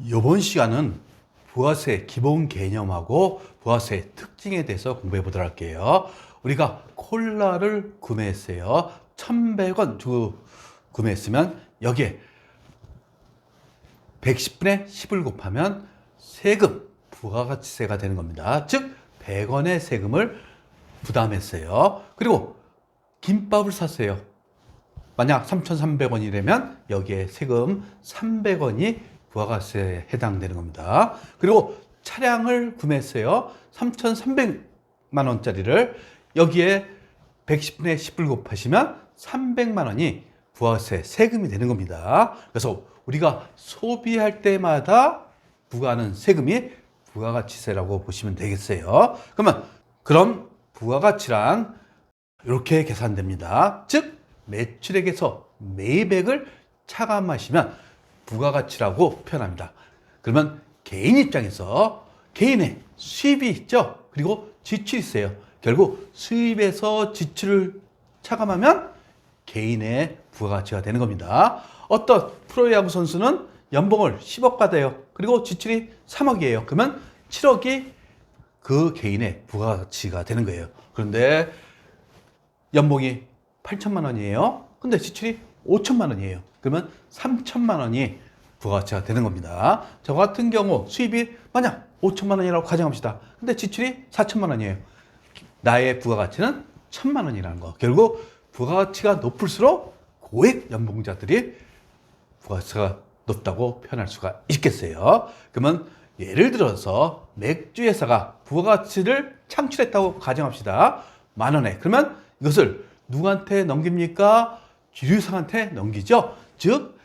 이번 시간은 부가세 기본 개념하고 부가세 특징에 대해서 공부해 보도록 할게요. 우리가 콜라를 구매했어요. 1,100원 주고 구매했으면 여기에 110분의 10을 곱하면 세금, 부가가치세가 되는 겁니다. 즉 100원의 세금을 부담했어요. 그리고 김밥을 샀어요. 만약 3,300원이라면 여기에 세금 300원이 부가가치세에 해당되는 겁니다. 그리고 차량을 구매했어요. 3,300만 원짜리를 여기에 110분의 10을 곱하시면 300만 원이 부가세 세금이 되는 겁니다. 그래서 우리가 소비할 때마다 부과하는 세금이 부가가치세라고 보시면 되겠어요. 그럼 부가가치란 이렇게 계산됩니다. 즉 매출액에서 매입액을 차감하시면 부가가치라고 표현합니다. 그러면 개인 입장에서 개인의 수입이 있죠. 그리고 지출이 있어요. 결국 수입에서 지출을 차감하면 개인의 부가가치가 되는 겁니다. 어떤 프로야구 선수는 연봉을 10억 받아요. 그리고 지출이 3억이에요. 그러면 7억이 그 개인의 부가가치가 되는 거예요. 그런데 연봉이 8천만 원이에요. 근데 지출이 5천만 원이에요. 그러면 3천만 원이 부가가치가 되는 겁니다. 저 같은 경우 수입이 만약 5천만 원이라고 가정합시다. 근데 지출이 4천만 원이에요. 나의 부가가치는 1,000만 원이라는 거. 결국 부가가치가 높을수록 고액 연봉자들이 부가가치가 높다고 표현할 수가 있겠어요. 그러면 예를 들어서 맥주 회사가 부가가치를 창출했다고 가정합시다. 10,000원에. 그러면 이것을 누구한테 넘깁니까? 주류상한테 넘기죠. 즉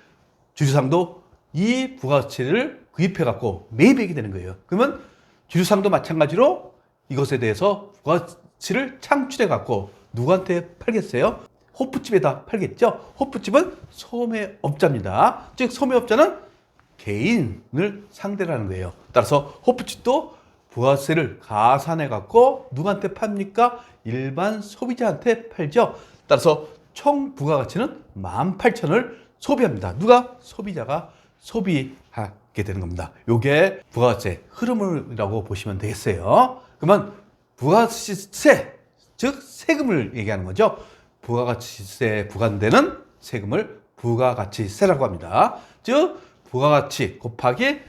주류상도 이 부가가치를 구입해 갖고 매입액이 되는 거예요. 그러면 주류상도 마찬가지로 이것에 대해서 부가가치를 창출해 갖고 누구한테 팔겠어요? 호프집에다 팔겠죠. 호프집은 소매업자입니다. 즉 소매업자는 개인을 상대로 하는 거예요. 따라서 호프집도 부가세를 가산해 갖고 누구한테 팝니까? 일반 소비자한테 팔죠. 따라서 총 부가가치는 18,000원을 소비합니다. 누가? 소비자가 소비하게 되는 겁니다. 이게 부가가치의 흐름이라고 보시면 되겠어요. 그러면 부가가치세, 즉 세금을 얘기하는 거죠. 부가가치세에 부과되는 세금을 부가가치세라고 합니다. 즉 부가가치 곱하기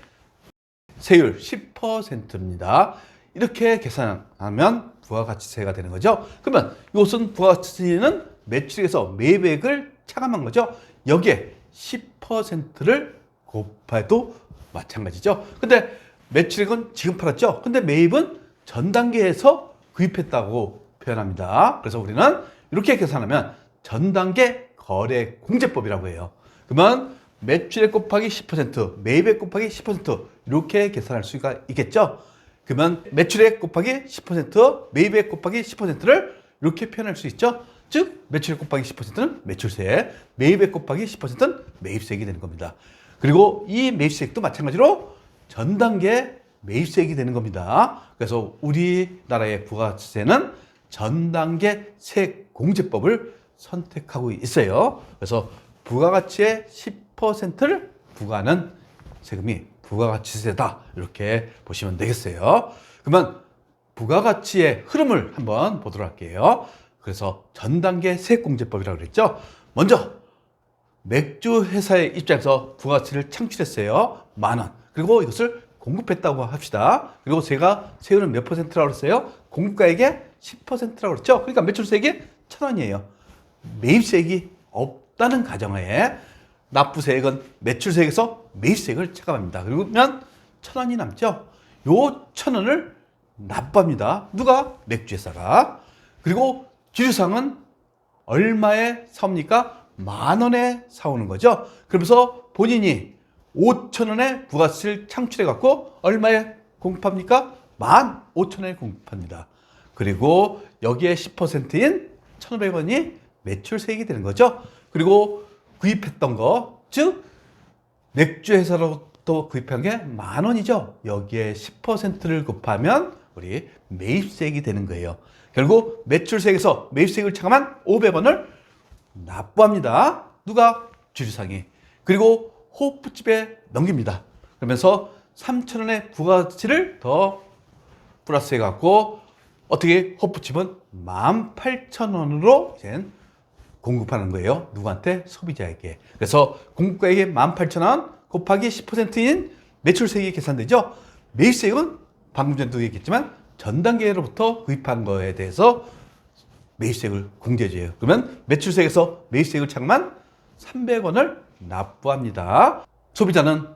세율 10%입니다. 이렇게 계산하면 부가가치세가 되는 거죠. 그러면 이것은 부가가치는 매출에서 매입액을 차감한 거죠. 여기에 10%를 곱해도 마찬가지죠. 근데 매출액은 지금 팔았죠. 근데 매입은 전 단계에서 구입했다고 표현합니다. 그래서 우리는 이렇게 계산하면 전 단계 거래 공제법이라고 해요. 그러면 매출액 곱하기 10%, 매입액 곱하기 10% 이렇게 계산할 수가 있겠죠. 그러면 매출액 곱하기 10%, 매입액 곱하기 10%를 이렇게 표현할 수 있죠. 즉 매출액 곱하기 10%는 매출세, 매입액 곱하기 10%는 매입세액이 되는 겁니다. 그리고 이 매입세액도 마찬가지로 전 단계 매입세액이 되는 겁니다. 그래서 우리나라의 부가세는 전 단계 세공제법을 선택하고 있어요. 그래서 부가가치의 10%를 부과하는 세금이 부가가치세다. 이렇게 보시면 되겠어요. 그러면 부가가치의 흐름을 한번 보도록 할게요. 그래서 전 단계 세액공제법이라고 그랬죠. 먼저 맥주 회사의 입장에서 부가가치를 창출했어요. 10,000원. 그리고 이것을 공급했다고 합시다. 그리고 제가 세율은 몇 퍼센트라고 그랬어요? 공급가액의 10%라고 그랬죠. 그러니까 매출세액이 1,000원이에요. 매입세액이 없다는 가정하에 납부세액은 매출세액에서 매입세액을 차감합니다. 그러면 1,000원이 남죠. 요 1,000원을 납부합니다. 누가? 맥주회사가. 그리고 주류상은 얼마에 사옵니까? 10,000원에 사오는 거죠. 그러면서 본인이 5,000원에 부가세를 창출해 갖고 얼마에 공급합니까? 15,000원에 공급합니다. 그리고 여기에 10%인 1,500원이 매출세액이 되는 거죠. 그리고 구입했던 거, 즉 맥주 회사로부터 구입한 게 10,000원이죠. 여기에 10%를 곱하면 우리 매입세액이 되는 거예요. 결국 매출세액에서 매입세액을 차감한 500원을 납부합니다. 누가? 주류상이. 그리고 호프집에 넘깁니다. 그러면서 3,000원의 부가가치를 더 플러스해 갖고 어떻게 호프집은 18,000원으로 이제 공급하는 거예요. 누구한테? 소비자에게. 그래서 공급가액이 18,000원 곱하기 10%인 매출세액이 계산되죠. 매입세액은 방금 전에도 얘기했지만 전 단계로부터 구입한 거에 대해서 매입세액을 공제해줘요. 그러면 매출세액에서 매입세액을 차감한 300원을 납부합니다. 소비자는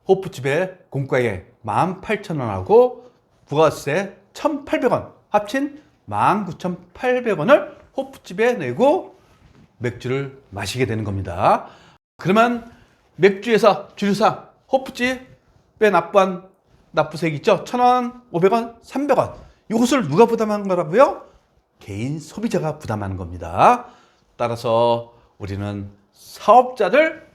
호프집의 공가액 18,000원하고 부가세 1,800원 합친 19,800원을 호프집에 내고 맥주를 마시게 되는 겁니다. 그러면 맥주회사 주류상 호프집에 납부한 납부세액 있죠? 1,000원, 500원, 300원. 이것을 누가 부담하는 거라고요? 개인 소비자가 부담하는 겁니다. 따라서 우리는 사업자를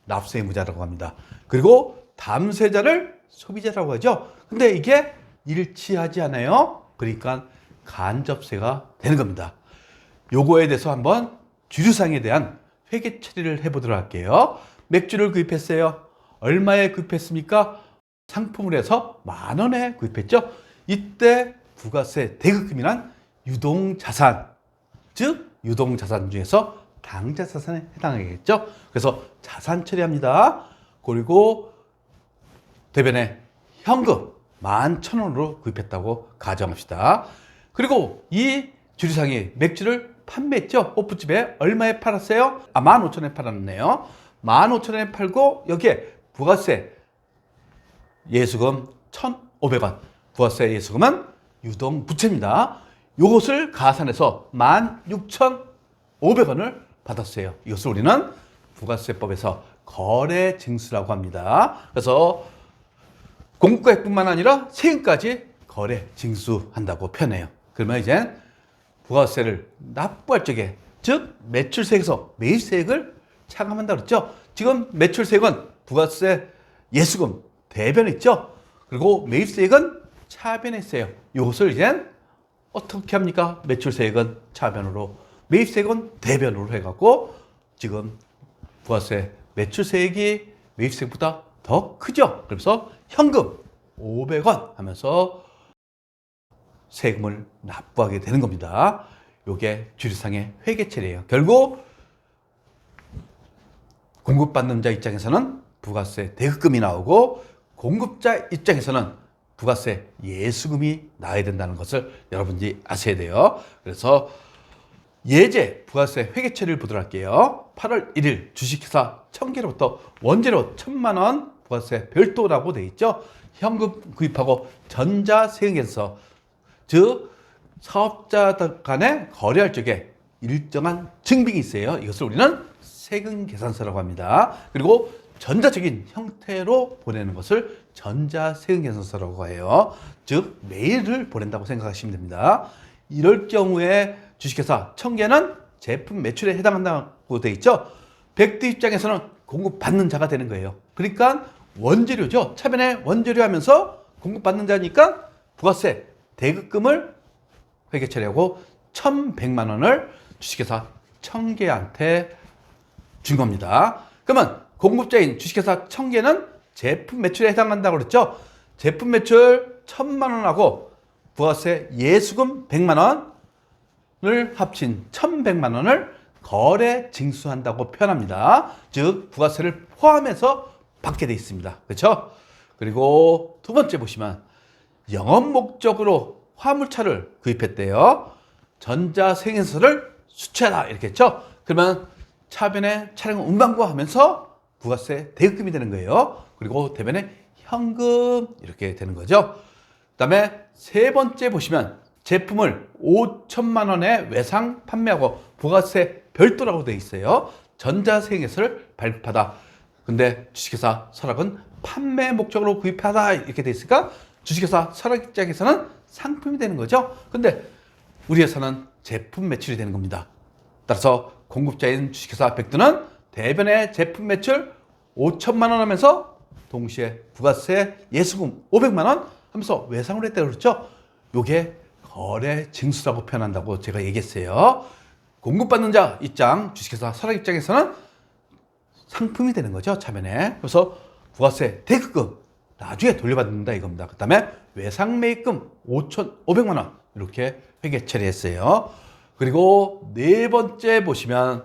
납세 의무자라고 합니다. 그리고 담세자를 소비자라고 하죠. 근데 이게 일치하지 않아요. 그러니까 간접세가 되는 겁니다. 요거에 대해서 한번 주류상에 대한 회계 처리를 해보도록 할게요. 맥주를 구입했어요. 얼마에 구입했습니까? 상품을 해서 10,000원에 구입했죠. 이때 부가세 대금이란 유동자산, 즉 유동자산 중에서 당좌자산에 해당하겠죠. 그래서 자산 처리합니다. 그리고 대변에 현금 11,000원으로 구입했다고 가정합시다. 그리고 이 주류상이 맥주를 판매했죠. 호프집에 얼마에 팔았어요? 15,000원에 팔았네요. 15,000원에 팔고 여기에 부가세 예수금 1,500원, 부가세 예수금은 유동부채입니다. 이것을 가산해서 16,500원을 받았어요. 이것을 우리는 부가세법에서 거래징수라고 합니다. 그래서 공급가액뿐만 아니라 세금까지 거래징수한다고 표현해요. 그러면 이제 부가세를 납부할 적에, 즉 매출세액에서 매입세액을 차감한다고 그랬죠. 지금 매출세액은 부가세 예수금 대변 있죠. 그리고 매입세액은 차변했어요. 이것을 이제 어떻게 합니까? 매출세액은 차변으로, 매입세액은 대변으로 해갖고 지금 부가세 매출세액이 매입세액보다 더 크죠. 그래서 현금 500원 하면서 세금을 납부하게 되는 겁니다. 이게 주류상의 회계처리예요. 결국 공급받는 자 입장에서는 부가세 대금이 나오고 공급자 입장에서는 부가세 예수금이 나와야 된다는 것을 여러분들이 아셔야 돼요. 그래서 예제 부가세 회계처리를 보도록 할게요. 8월 1일 주식회사 청계로부터 원재료 1,000만 원 부가세 별도라고 돼 있죠. 현금 구입하고 전자세금에서, 즉 사업자 간에 거래할 적에 일정한 증빙이 있어요. 이것을 우리는 세금 계산서라고 합니다. 그리고 전자적인 형태로 보내는 것을 전자세금 계산서라고 해요. 즉 메일을 보낸다고 생각하시면 됩니다. 이럴 경우에 주식회사 청계는 제품 매출에 해당한다고 돼 있죠. 백두 입장에서는 공급받는 자가 되는 거예요. 그러니까 원재료죠. 차변에 원재료 하면서 공급받는 자니까 부가세 대금을 회계 처리하고 1,100만 원을 주식회사 청계한테 준 겁니다. 그러면 공급자인 주식회사 청계는 제품 매출에 해당한다고 그랬죠. 제품 매출 1,000만 원하고 부가세 예수금 100만 원을 합친 1,100만 원을 거래 징수한다고 표현합니다. 즉 부가세를 포함해서 받게 되어 있습니다. 그렇죠? 그리고 두 번째 보시면 영업 목적으로 화물차를 구입했대요. 전자세금서를 수취하다 이렇게 했죠. 그러면 차변에 차량 운반부 하면서 부가세 대금이 되는 거예요. 그리고 대변에 현금 이렇게 되는 거죠. 그 다음에 세 번째 보시면 제품을 5,000만 원에 외상 판매하고 부가세 별도라고 되어 있어요. 전자세금서를 발급하다. 근데 주식회사 설악은 판매 목적으로 구입하다 이렇게 되어 있으니까 주식회사 설악 입장에서는 상품이 되는 거죠. 근데 우리 회사는 제품 매출이 되는 겁니다. 따라서 공급자인 주식회사 백두는 대변의 제품 매출 5,000만 원 하면서 동시에 부가세 예수금 500만 원 하면서 외상을 했다고 그랬죠. 요게 거래 징수라고 표현한다고 제가 얘기했어요. 공급받는 자 입장, 주식회사 설악 입장에서는 상품이 되는 거죠, 차변에. 그래서 부가세 대급금 나중에 돌려받는다 이겁니다. 그 다음에 외상매입금 5,500만 원 이렇게 회계 처리했어요. 그리고 네 번째 보시면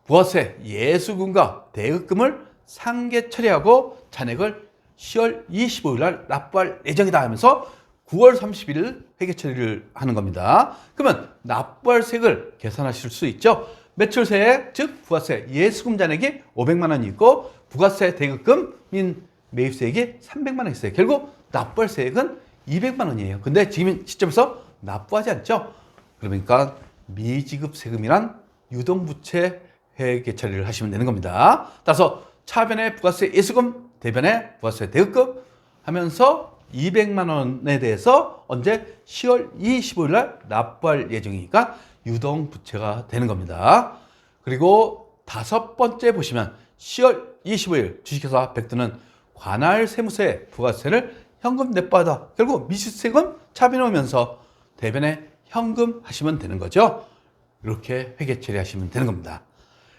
부가세 예수금과 대급금을 상계 처리하고 잔액을 10월 25일 날 납부할 예정이다 하면서 9월 31일 회계 처리를 하는 겁니다. 그러면 납부할 세액을 계산하실 수 있죠. 매출세액, 즉 부가세 예수금 잔액이 500만 원이 있고 부가세 대급금인 매입세액이 300만 원 있어요. 결국 납부할 세액은 200만 원이에요. 근데 지금 시점에서 납부하지 않죠. 그러니까 미지급 세금이란 유동부채 회계 처리를 하시면 되는 겁니다. 따라서 차변의 부가세 예수금, 대변의 부가세 대급금 하면서 200만 원에 대해서 언제 10월 25일 날 납부할 예정이니까 유동부채가 되는 겁니다. 그리고 다섯 번째 보시면 10월 25일 주식회사 백두는 관할 세무서에 부가세를 현금 납부하다. 결국 미수세금 차변에 오면서 대변에 현금 하시면 되는 거죠. 이렇게 회계 처리하시면 되는 겁니다.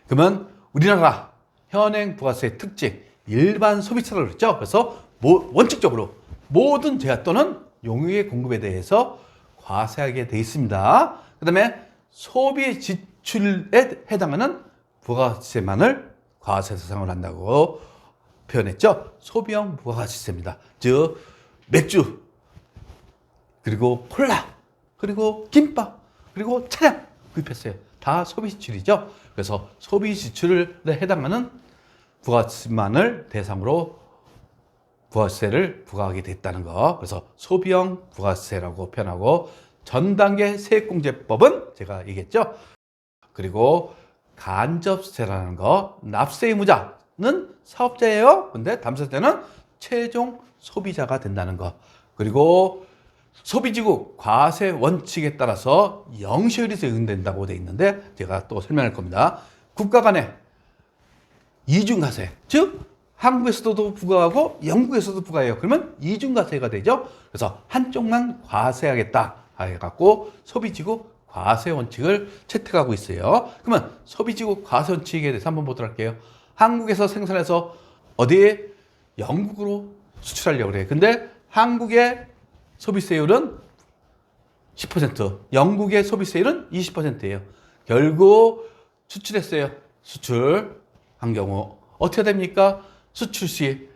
그러면 우리나라 현행 부가세의 특징, 일반 소비세라고 그랬죠. 그래서 원칙적으로 모든 제한 또는 용역의 공급에 대해서 과세하게 되어 있습니다. 그 다음에 소비 지출에 해당하는 부가세만을 과세 대상으로 한다고 표현했죠. 소비형 부가가치세입니다. 즉 맥주, 그리고 콜라, 그리고 김밥, 그리고 차량 구입했어요. 다 소비 지출이죠. 그래서 소비 지출에 해당하는 부가세만을 대상으로 부가세를 부과하게 됐다는 거. 그래서 소비형 부가세라고 표현하고, 전단계 세액공제법은 제가 얘기했죠. 그리고 간접세라는 거, 납세 의무자는 사업자예요. 근데 담세세는 최종 소비자가 된다는 거. 그리고 소비지구 과세 원칙에 따라서 영시효율이 적용된다고 되어 있는데 제가 또 설명할 겁니다. 국가 간의 이중과세, 즉 한국에서도 부과하고 영국에서도 부과해요. 그러면 이중과세가 되죠. 그래서 한쪽만 과세하겠다 해갖고 소비지구 과세 원칙을 채택하고 있어요. 그러면 소비지구 과세 원칙에 대해서 한번 보도록 할게요. 한국에서 생산해서 어디에? 영국으로 수출하려고 그래요. 근데 한국의 소비세율은 10%, 영국의 소비세율은 20%예요. 결국 수출했어요. 수출한 경우 어떻게 됩니까? 수출 시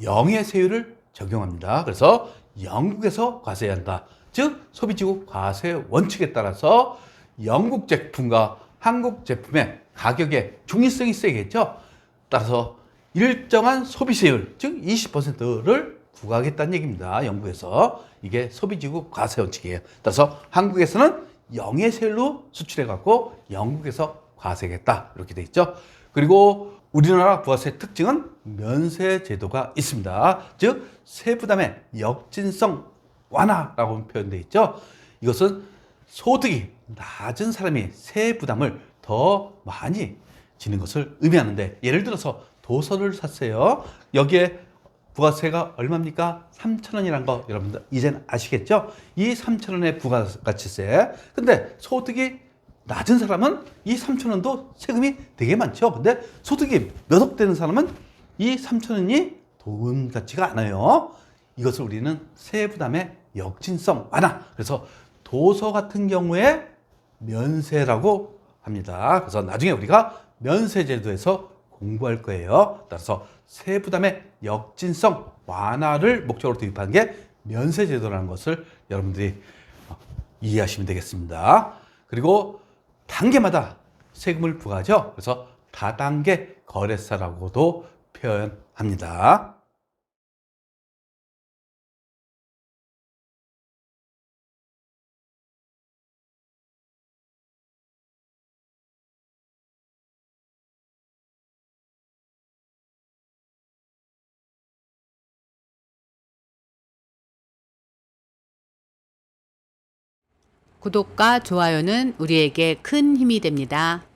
영의 세율을 적용합니다. 그래서 영국에서 과세해야 한다. 즉 소비지구 과세 원칙에 따라서 영국 제품과 한국 제품의 가격에 중립성이 있어야겠죠. 따라서 일정한 소비세율, 즉 20%를 부과하겠다는 얘기입니다. 영국에서. 이게 소비지구 과세 원칙이에요. 따라서 한국에서는 영의 세율로 수출해갖고 영국에서 과세하겠다. 이렇게 돼 있죠. 그리고 우리나라 부가세 특징은 면세 제도가 있습니다. 즉 세부담의 역진성 완화라고 표현되어 있죠. 이것은 소득이 낮은 사람이 세부담을 더 많이 지는 것을 의미하는데, 예를 들어서 도서를 샀어요. 여기에 부가세가 얼마입니까? 3,000원이란 거 여러분들 이제는 아시겠죠? 이 3,000원의 부가가치세. 근데 소득이 낮은 사람은 이 3,000원도 세금이 되게 많죠. 근데 소득이 몇 억 되는 사람은 이 3,000원이 돈 같지가 않아요. 이것을 우리는 세부담의 역진성 완화. 그래서 도서 같은 경우에 면세라고 합니다. 그래서 나중에 우리가 면세제도에서 공부할 거예요. 따라서 세부담의 역진성 완화를 목적으로 도입한 게 면세제도라는 것을 여러분들이 이해하시면 되겠습니다. 그리고 단계마다 세금을 부과하죠. 그래서 다단계 거래세라고도 표현합니다. 구독과 좋아요는 우리에게 큰 힘이 됩니다.